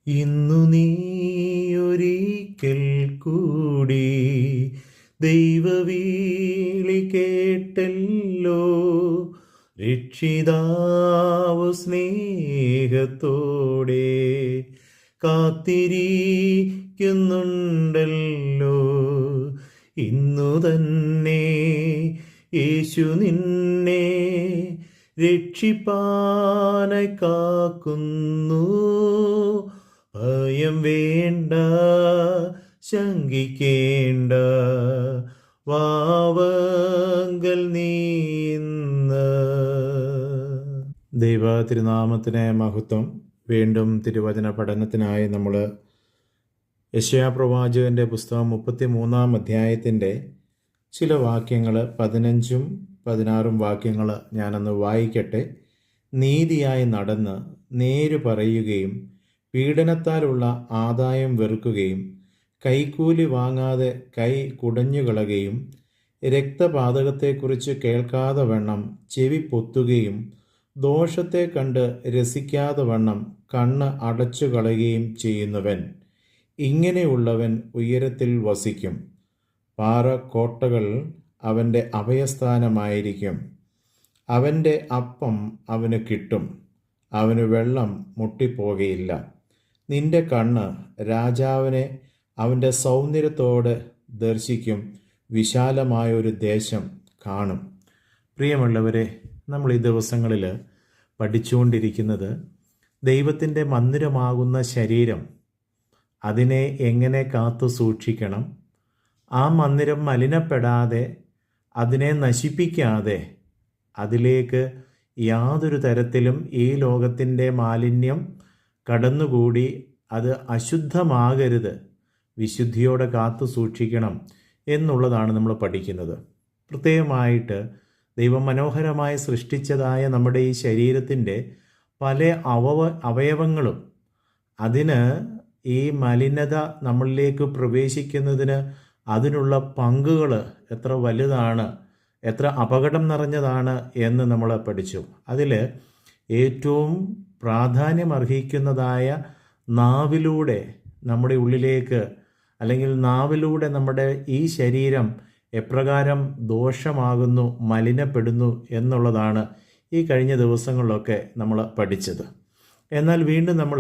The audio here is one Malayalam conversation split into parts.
ഇന്നു നീയൊരിക്കൽ കൂടി ദൈവവീളി കേട്ടല്ലോ, രക്ഷിതാവ് സ്നേഹത്തോടെ കാത്തിരിക്കുന്നുണ്ടല്ലോ. ഇന്നു തന്നെ യേശു നിന്നെ രക്ഷിപ്പാനായി കാക്കുന്നു. ഭയം വേണ്ട, ശങ്കിക്കേണ്ട, വാവങ്കൽ നീന്ന്. ദൈവ തിരുനാമത്തിന് മഹത്വം. വീണ്ടും തിരുവചന പഠനത്തിനായി നമ്മൾ യെശയ്യാ പ്രവാചകൻ്റെ പുസ്തകം 33-ാം അധ്യായത്തിൻ്റെ ചില വാക്യങ്ങൾ, 15ഉം 16ഉം വാക്യങ്ങൾ ഞാനൊന്ന് വായിക്കട്ടെ. നീതിയായി നടന്ന് നേര് പറയുകയും പീഡനത്താലുള്ള ആദായം വെറുക്കുകയും കൈക്കൂലി വാങ്ങാതെ കൈ കുടഞ്ഞുകളയുകയും രക്തപാതകത്തെക്കുറിച്ച് കേൾക്കാതെ വണ്ണം ചെവി പൊത്തുകയും ദോഷത്തെ കണ്ട് രസിക്കാതെ വണ്ണം കണ്ണ് അടച്ചു കളയുകയും ചെയ്യുന്നവൻ, ഇങ്ങനെയുള്ളവൻ ഉയരത്തിൽ വസിക്കും. പാറക്കോട്ടകൾ അവൻ്റെ അഭയസ്ഥാനമായിരിക്കും. അവൻ്റെ അപ്പം അവന് കിട്ടും, അവന് വെള്ളം മുട്ടിപ്പോകയില്ല. നിന്റെ കണ്ണ് രാജാവിനെ അവൻ്റെ സൗന്ദര്യത്തോടെ ദർശിക്കും, വിശാലമായൊരു ദേശം കാണും. പ്രിയമുള്ളവരെ, നമ്മൾ ഈ ദിവസങ്ങളിൽ പഠിച്ചുകൊണ്ടിരിക്കുന്നത് ദൈവത്തിൻ്റെ മന്ദിരമാകുന്ന ശരീരം, അതിനെ എങ്ങനെ കാത്തു സൂക്ഷിക്കണം, ആ മന്ദിരം മലിനപ്പെടാതെ, അതിനെ നശിപ്പിക്കാതെ, അതിലേക്ക് യാതൊരു തരത്തിലും ഈ ലോകത്തിൻ്റെ മാലിന്യം കടന്നുകൂടി അത് അശുദ്ധമാകരുത്, വിശുദ്ധിയോടെ കാത്തു സൂക്ഷിക്കണം എന്നുള്ളതാണ് നമ്മൾ പഠിക്കുന്നത്. പ്രത്യേകമായിട്ട് ദൈവം മനോഹരമായി സൃഷ്ടിച്ചതായ നമ്മുടെ ഈ ശരീരത്തിൻ്റെ പല അവയവങ്ങളും, അതിന് ഈ മലിനത നമ്മളിലേക്ക് പ്രവേശിക്കുന്നതിന് അതിനുള്ള പങ്കുകൾ എത്ര വലുതാണ്, എത്ര അപകടം നിറഞ്ഞതാണ് എന്ന് നമ്മൾ പഠിച്ചു. അതിൽ ഏറ്റവും പ്രാധാന്യം അർഹിക്കുന്നതായ നാവിലൂടെ നമ്മുടെ ഉള്ളിലേക്ക്, അല്ലെങ്കിൽ നാവിലൂടെ നമ്മുടെ ഈ ശരീരം എപ്രകാരം ദോഷമാകുന്നു, മലിനപ്പെടുന്നു എന്നുള്ളതാണ് ഈ കഴിഞ്ഞ ദിവസങ്ങളിലൊക്കെ നമ്മൾ പഠിച്ചത്. എന്നാൽ വീണ്ടും നമ്മൾ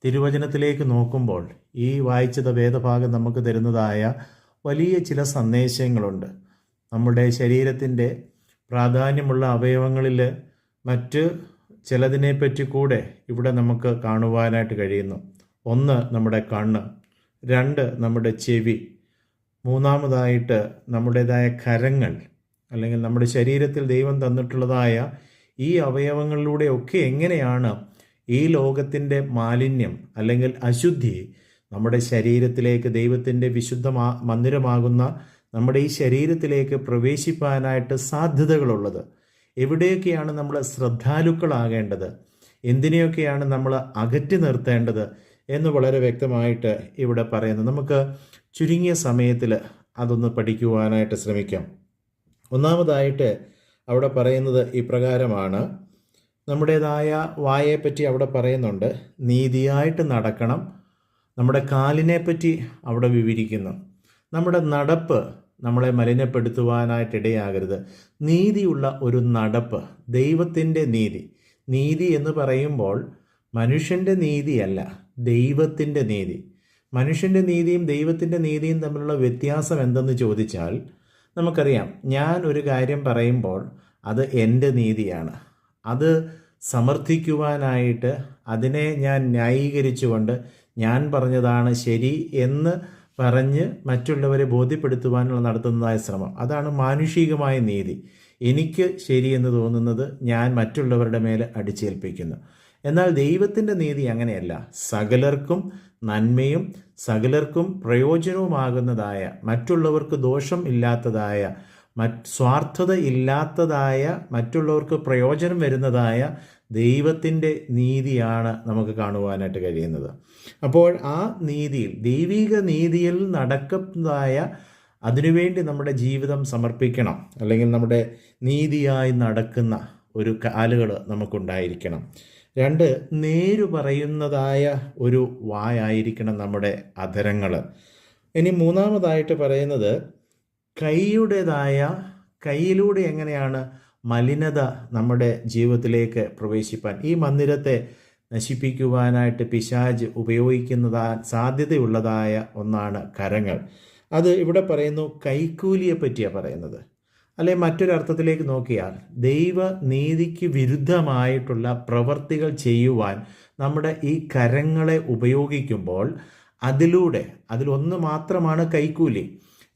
തിരുവചനത്തിലേക്ക് നോക്കുമ്പോൾ ഈ വായിച്ചത് വേദഭാഗം നമുക്ക് തരുന്നതായ വലിയ ചില സന്ദേശങ്ങളുണ്ട്. നമ്മുടെ ശരീരത്തിൻ്റെ പ്രാധാന്യമുള്ള അവയവങ്ങളിൽ മറ്റ് ചിലതിനെപ്പറ്റി കൂടെ ഇവിടെ നമുക്ക് കാണുവാനായിട്ട് കഴിയുന്നു. ഒന്ന്, നമ്മുടെ കണ്ണ്. രണ്ട്, നമ്മുടെ ചെവി. മൂന്നാമതായിട്ട് നമ്മുടേതായ കരങ്ങൾ, അല്ലെങ്കിൽ നമ്മുടെ ശരീരത്തിൽ ദൈവം തന്നിട്ടുള്ളതായ ഈ അവയവങ്ങളിലൂടെയൊക്കെ എങ്ങനെയാണ് ഈ ലോകത്തിൻ്റെ മാലിന്യം അല്ലെങ്കിൽ അശുദ്ധി നമ്മുടെ ശരീരത്തിലേക്ക്, ദൈവത്തിൻ്റെ വിശുദ്ധ മന്ദിരമാകുന്ന നമ്മുടെ ഈ ശരീരത്തിലേക്ക് പ്രവേശിപ്പാനായിട്ട് സാധ്യതകളുള്ളത്. എവിടെയൊക്കെയാണ് നമ്മൾ ശ്രദ്ധാലുക്കളാകേണ്ടത്, എന്തിനെയൊക്കെയാണ് നമ്മൾ അകറ്റി നിർത്തേണ്ടത് എന്ന് വളരെ വ്യക്തമായിട്ട് ഇവിടെ പറയുന്നു. നമുക്ക് ചുരുങ്ങിയ സമയത്തിൽ അതൊന്ന് പഠിക്കുവാനായിട്ട് ശ്രമിക്കാം. ഒന്നാമതായിട്ട് അവിടെ പറയുന്നത് ഇപ്രകാരമാണ്. നമ്മുടേതായ വായെപ്പറ്റി അവിടെ പറയുന്നുണ്ട്. നീതിയായിട്ട് നടക്കണം. നമ്മുടെ കാലിനെപ്പറ്റി അവിടെ വിവരിക്കുന്നു. നമ്മുടെ നടപ്പ് നമ്മളെ മലിനപ്പെടുത്തുവാനായിട്ടിടയാകരുത്. നീതിയുള്ള ഒരു നടപ്പ്, ദൈവത്തിൻ്റെ നീതി. നീതി എന്ന് പറയുമ്പോൾ മനുഷ്യൻ്റെ നീതിയല്ല, ദൈവത്തിൻ്റെ നീതി. മനുഷ്യൻ്റെ നീതിയും ദൈവത്തിൻ്റെ നീതിയും തമ്മിലുള്ള വ്യത്യാസം എന്തെന്ന് ചോദിച്ചാൽ, നമുക്കറിയാം, ഞാൻ ഒരു കാര്യം പറയുമ്പോൾ അത് എൻ്റെ നീതിയാണ്. അത് സമർത്ഥിക്കുവാനായിട്ട് അതിനെ ഞാൻ ന്യായീകരിച്ചുകൊണ്ട് ഞാൻ പറഞ്ഞതാണ് ശരി എന്ന് പറഞ്ഞ് മറ്റുള്ളവരെ ബോധ്യപ്പെടുത്തുവാനുള്ള നടത്തുന്നതായ ശ്രമം, അതാണ് മാനുഷികമായ നീതി. എനിക്ക് ശരിയെന്ന് തോന്നുന്നത് ഞാൻ മറ്റുള്ളവരുടെ മേലെ അടിച്ചേൽപ്പിക്കുന്നു. എന്നാൽ ദൈവത്തിൻ്റെ നീതി അങ്ങനെയല്ല. സകലർക്കും നന്മയും സകലർക്കും പ്രയോജനവുമാകുന്നതായ, മറ്റുള്ളവർക്ക് ദോഷം ഇല്ലാത്തതായ, സ്വാർത്ഥത ഇല്ലാത്തതായ, മറ്റുള്ളവർക്ക് പ്രയോജനം വരുന്നതായ ദൈവത്തിൻ്റെ നീതിയാണ് നമുക്ക് കാണുവാനായിട്ട് കഴിയുന്നത്. അപ്പോൾ ആ നീതിയിൽ, ദൈവിക നീതിയിൽ നടക്കുന്നതായ, അതിനുവേണ്ടി നമ്മുടെ ജീവിതം സമർപ്പിക്കണം, അല്ലെങ്കിൽ നമ്മുടെ നീതിയായി നടക്കുന്ന ഒരു കാലുകൾ നമുക്കുണ്ടായിരിക്കണം. രണ്ട്, നേരു പറയുന്നതായ ഒരു വായായിരിക്കണം നമ്മുടെ അധരങ്ങൾ. ഇനി മൂന്നാമതായിട്ട് പറയുന്നത് കൈയിലൂടെ എങ്ങനെയാണ് മലിനത നമ്മുടെ ജീവിതത്തിലേക്ക് പ്രവേശിപ്പാൻ, ഈ മന്ദിരത്തെ നശിപ്പിക്കുവാനായിട്ട് പിശാച് സാധ്യതയുള്ളതായ ഒന്നാണ് കരങ്ങൾ. അത് ഇവിടെ പറയുന്നു കൈക്കൂലിയെ പറ്റിയാണ് പറയുന്നത്. അല്ലെ മറ്റൊരർത്ഥത്തിലേക്ക് നോക്കിയാൽ ദൈവനീതിക്ക് വിരുദ്ധമായിട്ടുള്ള പ്രവർത്തികൾ ചെയ്യുവാൻ നമ്മുടെ ഈ കരങ്ങളെ ഉപയോഗിക്കുമ്പോൾ അതിലൊന്ന് മാത്രമാണ് കൈക്കൂലി.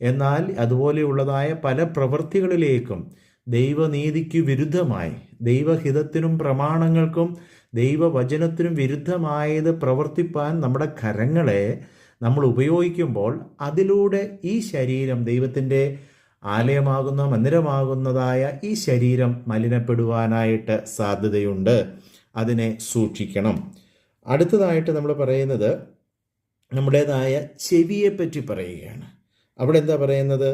എന്നാൽ അതുപോലെയുള്ളതായ പല പ്രവൃത്തികളിലേക്കും ദൈവനീതിക്ക് വിരുദ്ധമായി, ദൈവഹിതത്തിനും പ്രമാണങ്ങൾക്കും ദൈവവചനത്തിനും വിരുദ്ധമായത് പ്രവർത്തിപ്പാൻ നമ്മുടെ കരങ്ങളെ നമ്മൾ ഉപയോഗിക്കുമ്പോൾ അതിലൂടെ ഈ ശരീരം, ദൈവത്തിൻ്റെ ആലയമാകുന്ന മന്ദിരമാകുന്നതായ ഈ ശരീരം മലിനപ്പെടുവാനായിട്ട് സാധ്യതയുണ്ട്. അതിനെ സൂക്ഷിക്കണം. അടുത്തതായിട്ട് നമ്മൾ പറയുന്നത് നമ്മുടേതായ ചെവിയെപ്പറ്റി പറയുകയാണ്. അവിടെ എന്താ പറയുന്നത്?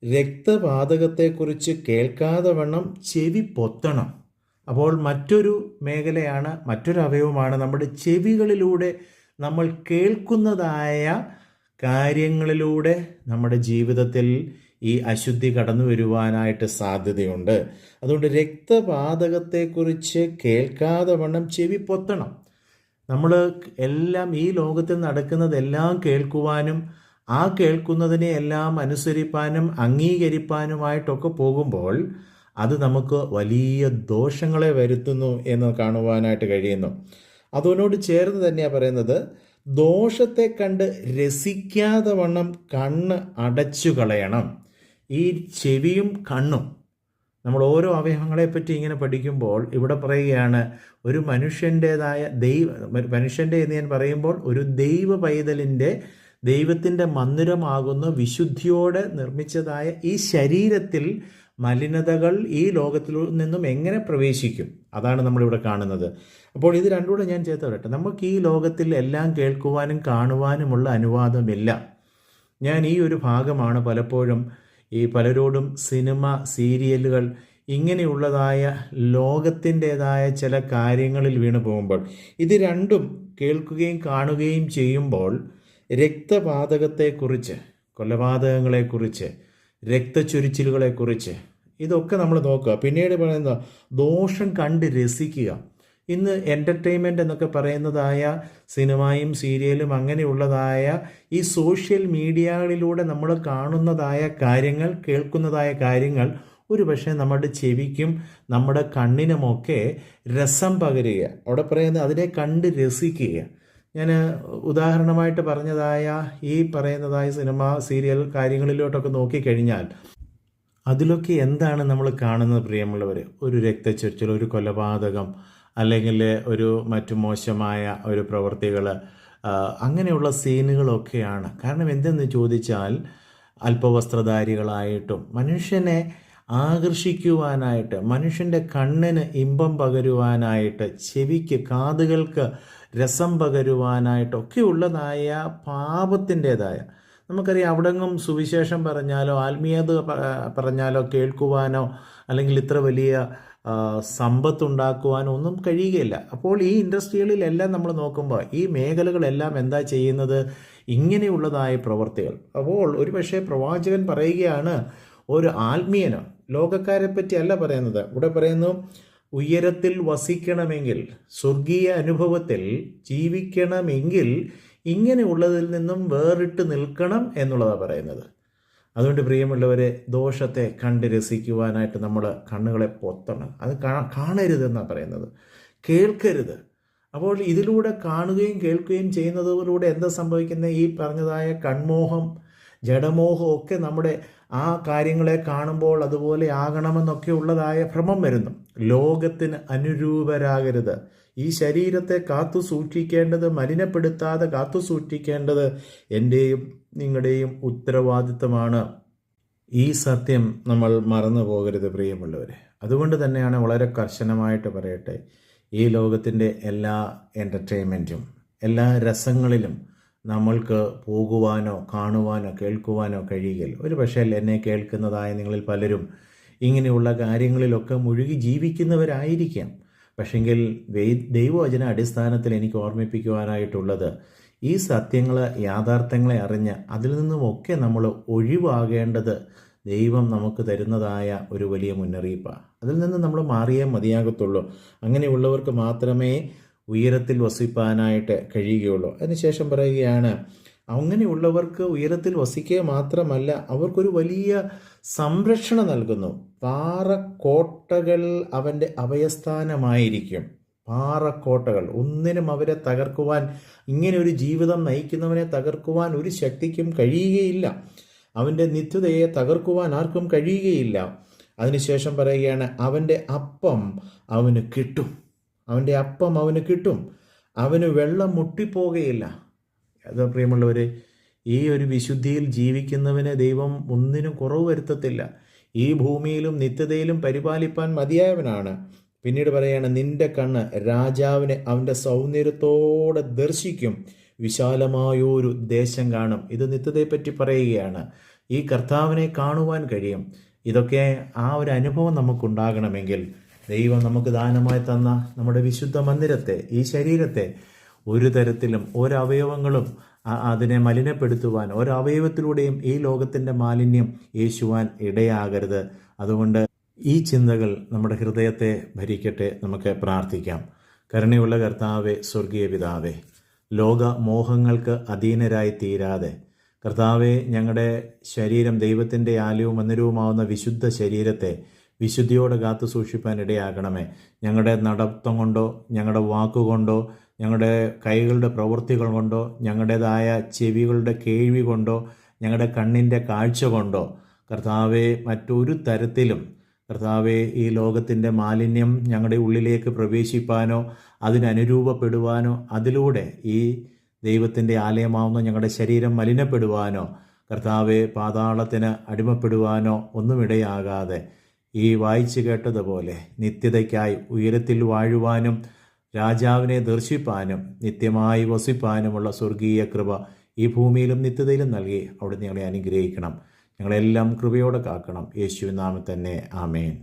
രക്തപാതകത്തെക്കുറിച്ച് കേൾക്കാതെ വണ്ണം ചെവി പൊത്തണം. അപ്പോൾ മറ്റൊരു മേഖലയാണ്, മറ്റൊരു അവയവമാണ് നമ്മുടെ ചെവികളിലൂടെ നമ്മൾ കേൾക്കുന്നതായ കാര്യങ്ങളിലൂടെ നമ്മുടെ ജീവിതത്തിൽ ഈ അശുദ്ധി കടന്നു വരുവാനായിട്ട് സാധ്യതയുണ്ട്. അതുകൊണ്ട് രക്തപാതകത്തെക്കുറിച്ച് കേൾക്കാതെ വണ്ണം ചെവി പൊത്തണം. നമ്മൾ എല്ലാം ഈ ലോകത്തിൽ നടക്കുന്നതെല്ലാം കേൾക്കുവാനും ആ കേൾക്കുന്നതിനെ എല്ലാം അനുസരിപ്പാനും അംഗീകരിപ്പാനുമായിട്ടൊക്കെ പോകുമ്പോൾ അത് നമുക്ക് വലിയ ദോഷങ്ങളെ വരുത്തുന്നു എന്ന് കാണുവാനായിട്ട് കഴിയുന്നു. അതിനോട് ചേർന്ന് തന്നെയാണ് പറയുന്നത്, ദോഷത്തെ കണ്ട് രസിക്കാതെ വണ്ണം കണ്ണ് അടച്ചു കളയണം. ഈ ചെവിയും കണ്ണും, നമ്മൾ ഓരോ അവയവങ്ങളെപ്പറ്റി ഇങ്ങനെ പഠിക്കുമ്പോൾ ഇവിടെ പറയുകയാണ്, ഒരു മനുഷ്യൻ്റേതായ മനുഷ്യൻ്റെ എന്ന് ഞാൻ പറയുമ്പോൾ ഒരു ദൈവ പൈതലിൻ്റെ, ദൈവത്തിൻ്റെ മന്ദിരമാകുന്ന വിശുദ്ധിയോടെ നിർമ്മിച്ചതായ ഈ ശരീരത്തിൽ മലിനതകൾ ഈ ലോകത്തിൽ നിന്നും എങ്ങനെ പ്രവേശിക്കും? അതാണ് നമ്മളിവിടെ കാണുന്നത്. അപ്പോൾ ഇത് രണ്ടുകൂടെ ഞാൻ ചേർത്ത് പറയട്ടെ. നമുക്ക് ഈ ലോകത്തിൽ എല്ലാം കേൾക്കുവാനും കാണുവാനുമുള്ള അനുവാദമില്ല. ഞാൻ ഈ ഒരു ഭാഗമാണ് പലപ്പോഴും ഈ പലരോടും സിനിമ, സീരിയലുകൾ ഇങ്ങനെയുള്ളതായ ലോകത്തിൻ്റെതായ ചില കാര്യങ്ങളിൽ വീണു പോകുമ്പോൾ, ഇത് രണ്ടും കേൾക്കുകയും കാണുകയും ചെയ്യുമ്പോൾ രക്തപാതകത്തെക്കുറിച്ച്, കൊലപാതകങ്ങളെക്കുറിച്ച്, രക്തച്ചൊരിച്ചിലുകളെക്കുറിച്ച് ഇതൊക്കെ നമ്മൾ നോക്കുക. പിന്നീട് പറയുന്നത് ദോഷം കണ്ട് രസിക്കുക. ഇന്ന് എൻ്റർടൈൻമെൻ്റ് എന്നൊക്കെ പറയുന്നതായ സിനിമയും സീരിയലും അങ്ങനെയുള്ളതായ ഈ സോഷ്യൽ മീഡിയകളിലൂടെ നമ്മൾ കാണുന്നതായ കാര്യങ്ങൾ, കേൾക്കുന്നതായ കാര്യങ്ങൾ ഒരു പക്ഷേ നമ്മുടെ ചെവിക്കും നമ്മുടെ കണ്ണിനുമൊക്കെ രസം പകരുക. അവിടെ പറയുന്നത് അതിനെ കണ്ട് രസിക്കുക. ഞാൻ ഉദാഹരണമായിട്ട് പറഞ്ഞതായ ഈ പറയുന്നതായ സിനിമ, സീരിയൽ കാര്യങ്ങളിലോട്ടൊക്കെ നോക്കിക്കഴിഞ്ഞാൽ അതിലൊക്കെ എന്താണ് നമ്മൾ കാണുന്നത് പ്രിയമുള്ളവർ? ഒരു രക്തച്ചൊരിച്ചിൽ, ഒരു കൊലപാതകം, അല്ലെങ്കിൽ മറ്റു മോശമായ ഒരു പ്രവൃത്തികൾ, അങ്ങനെയുള്ള സീനുകളൊക്കെയാണ്. കാരണം എന്തെന്ന് ചോദിച്ചാൽ അല്പവസ്ത്രധാരികളായിട്ടും മനുഷ്യനെ ആകർഷിക്കുവാനായിട്ട്, മനുഷ്യൻ്റെ കണ്ണിന് ഇമ്പം പകരുവാനായിട്ട്, ചെവിക്ക്, കാതുകൾക്ക് രസം പകരുവാനായിട്ടൊക്കെ ഉള്ളതായ പാപത്തിൻ്റെതായ, നമുക്കറിയാം അവിടെങ്ങും സുവിശേഷം പറഞ്ഞാലോ ആത്മീയത പറഞ്ഞാലോ കേൾക്കുവാനോ അല്ലെങ്കിൽ ഇത്ര വലിയ സമ്പത്തുണ്ടാക്കുവാനോ ഒന്നും കഴിയുകയില്ല. അപ്പോൾ ഈ ഇൻഡസ്ട്രികളിലെല്ലാം നമ്മൾ നോക്കുമ്പോൾ ഈ മേഖലകളെല്ലാം എന്താ ചെയ്യുന്നത്? ഇങ്ങനെയുള്ളതായ പ്രവർത്തികൾ. അപ്പോൾ ഒരു പക്ഷേ പ്രവാചകൻ പറയുകയാണ്, ഒരു ആത്മീയനോ, ലോകക്കാരെ പറ്റി അല്ല പറയുന്നത്. ഇവിടെ പറയുന്നു, ഉയരത്തിൽ വസിക്കണമെങ്കിൽ, സ്വർഗീയ അനുഭവത്തിൽ ജീവിക്കണമെങ്കിൽ ഇങ്ങനെയുള്ളതിൽ നിന്നും വേറിട്ട് നിൽക്കണം എന്നുള്ളതാണ് പറയുന്നത്. അതുകൊണ്ട് പ്രിയമുള്ളവരെ, ദോഷത്തെ കണ്ട് രസിക്കുവാനായിട്ട് നമ്മൾ കണ്ണുകളെ പൊത്തണം. അത് കാണരുതെന്നാണ് പറയുന്നത്, കേൾക്കരുത്. അപ്പോൾ ഇതിലൂടെ കാണുകയും കേൾക്കുകയും ചെയ്യുന്നതിലൂടെ എന്താ സംഭവിക്കുന്നത്? ഈ പറഞ്ഞതായ കൺമോഹം, ജഡമോഹം ഒക്കെ നമ്മുടെ ആ കാര്യങ്ങളെ കാണുമ്പോൾ അതുപോലെ ആകണമെന്നൊക്കെ ഉള്ളതായ ഭ്രമം വരുന്നു. ലോകത്തിന് അനുരൂപരാകരുത്. ഈ ശരീരത്തെ കാത്തു സൂക്ഷിക്കേണ്ടത്, മലിനപ്പെടുത്താതെ കാത്തു സൂക്ഷിക്കേണ്ടത് എൻ്റെയും നിങ്ങളുടെയും ഉത്തരവാദിത്തമാണ്. ഈ സത്യം നമ്മൾ മറന്നു പോകരുത് പ്രിയമുള്ളവരെ. അതുകൊണ്ട് തന്നെയാണ് വളരെ കർശനമായിട്ട് പറയട്ടെ, ഈ ലോകത്തിൻ്റെ എല്ലാ എൻ്റർടൈൻമെൻറ്റും, എല്ലാ രസങ്ങളിലും നമ്മൾക്ക് പോകുവാനോ കാണുവാനോ കേൾക്കുവാനോ കഴിയുകയില്ല. ഒരു പക്ഷേ എന്നെ കേൾക്കുന്നതായ നിങ്ങളിൽ പലരും ഇങ്ങനെയുള്ള കാര്യങ്ങളിലൊക്കെ മുഴുകി ജീവിക്കുന്നവരായിരിക്കാം. പക്ഷെങ്കിൽ ദൈവവചന അടിസ്ഥാനത്തിൽ എനിക്ക് ഓർമ്മിപ്പിക്കുവാനായിട്ടുള്ളത്, ഈ സത്യങ്ങൾ, യാഥാർത്ഥ്യങ്ങളെ അറിഞ്ഞ് അതിൽ നിന്നുമൊക്കെ നമ്മൾ ഒഴിവാകേണ്ടത് ദൈവം നമുക്ക് തരുന്നതായ ഒരു വലിയ മുന്നറിയിപ്പാണ്. അതിൽ നിന്ന് നമ്മൾ മാറിയേ മതിയാകത്തുള്ളൂ. അങ്ങനെയുള്ളവർക്ക് മാത്രമേ ഉയരത്തിൽ വസിപ്പാനായിട്ട് കഴിയുകയുള്ളൂ. അതിനുശേഷം പറയുകയാണ്, അങ്ങനെയുള്ളവർക്ക് ഉയരത്തിൽ വസിക്കുക മാത്രമല്ല, അവർക്കൊരു വലിയ സംരക്ഷണം നൽകുന്നു. പാറക്കോട്ടകൾ അവൻ്റെ അഭയസ്ഥാനമായിരിക്കും. പാറക്കോട്ടകൾ, ഒന്നിനും അവരെ തകർക്കുവാൻ, ഇങ്ങനെ ഒരു ജീവിതം നയിക്കുന്നവനെ തകർക്കുവാൻ ഒരു ശക്തിക്കും കഴിയുകയില്ല. അവൻ്റെ നിത്യതയെ തകർക്കുവാൻ ആർക്കും കഴിയുകയില്ല. അതിനുശേഷം പറയുകയാണ്, അവൻ്റെ അപ്പം അവന് കിട്ടും. അവൻ്റെ അപ്പം അവന് കിട്ടും. അവന് വെള്ളം മുട്ടിപ്പോകുകയില്ല. അത് പ്രിയമുള്ളവർ, ഈ ഒരു വിശുദ്ധിയിൽ ജീവിക്കുന്നവന് ദൈവം ഒന്നിനും കുറവ് വരുത്തത്തില്ല. ഈ ഭൂമിയിലും നിത്യതയിലും പരിപാലിപ്പാൻ മതിയായവനാണ്. പിന്നീട് പറയുകയാണ്, നിന്റെ കണ്ണ് രാജാവിനെ അവൻ്റെ സൗന്ദര്യത്തോടെ ദർശിക്കും, വിശാലമായൊരു ദേശം കാണും. ഇത് നിത്യതയെപ്പറ്റി പറയുകയാണ്. ഈ കർത്താവിനെ കാണുവാൻ കഴിയും. ഇതൊക്കെ ആ ഒരു അനുഭവം നമുക്കുണ്ടാകണമെങ്കിൽ ദൈവം നമുക്ക് ദാനമായി തന്ന നമ്മുടെ വിശുദ്ധ മന്ദിരത്തെ, ഈ ശരീരത്തെ ഒരു തരത്തിലും ഒരവയവങ്ങളും അതിനെ മലിനപ്പെടുത്തുവാൻ, ഒരവയവത്തിലൂടെയും ഈ ലോകത്തിൻ്റെ മാലിന്യം യേശുവാൻ ഇടയാകരുത്. അതുകൊണ്ട് ഈ ചിന്തകൾ നമ്മുടെ ഹൃദയത്തെ ഭരിക്കട്ടെ. നമുക്ക് പ്രാർത്ഥിക്കാം. കരുണയുള്ള കർത്താവേ, സ്വർഗീയ പിതാവേ, ലോക മോഹങ്ങൾക്ക് അധീനരായി തീരാതെ കർത്താവെ, ഞങ്ങളുടെ ശരീരം ദൈവത്തിൻ്റെ ആലയവും മന്ദിരവുമാവുന്ന വിശുദ്ധ ശരീരത്തെ വിശുദ്ധിയോടെ കാത്തു സൂക്ഷിപ്പാൻ ഇടയാകണമേ. ഞങ്ങളുടെ നടത്തം കൊണ്ടോ, ഞങ്ങളുടെ വാക്കുകൊണ്ടോ, ഞങ്ങളുടെ കൈകളുടെ പ്രവൃത്തികൾ കൊണ്ടോ, ഞങ്ങളുടേതായ ചെവികളുടെ കേൾവി കൊണ്ടോ, ഞങ്ങളുടെ കണ്ണിൻ്റെ കാഴ്ച കൊണ്ടോ കർത്താവെ, മറ്റൊരു തരത്തിലും കർത്താവെ, ഈ ലോകത്തിൻ്റെ മാലിന്യം ഞങ്ങളുടെ ഉള്ളിലേക്ക് പ്രവേശിപ്പാനോ അതിനനുരൂപപ്പെടുവാനോ അതിലൂടെ ഈ ദൈവത്തിൻ്റെ ആലയമാവുന്ന ഞങ്ങളുടെ ശരീരം മലിനപ്പെടുവാനോ കർത്താവെ, പാതാളത്തിന് അടിമപ്പെടുവാനോ ഒന്നുമിടയാകാതെ ഈ വായിച്ചു കേട്ടതുപോലെ നിത്യതയ്ക്കായി ഉയരത്തിൽ വാഴുവാനും രാജാവിനെ ദർശിപ്പാനും നിത്യമായി വസിപ്പാനുമുള്ള സ്വർഗീയ കൃപ ഈ ഭൂമിയിലും നിത്യതയിലും നൽകി അവിടുന്ന് ഞങ്ങളെ അനുഗ്രഹിക്കണം. ഞങ്ങളെല്ലാം കൃപയോടെ കാക്കണം. യേശുവിൻ നാമത്തിൽ തന്നെ, ആമേൻ.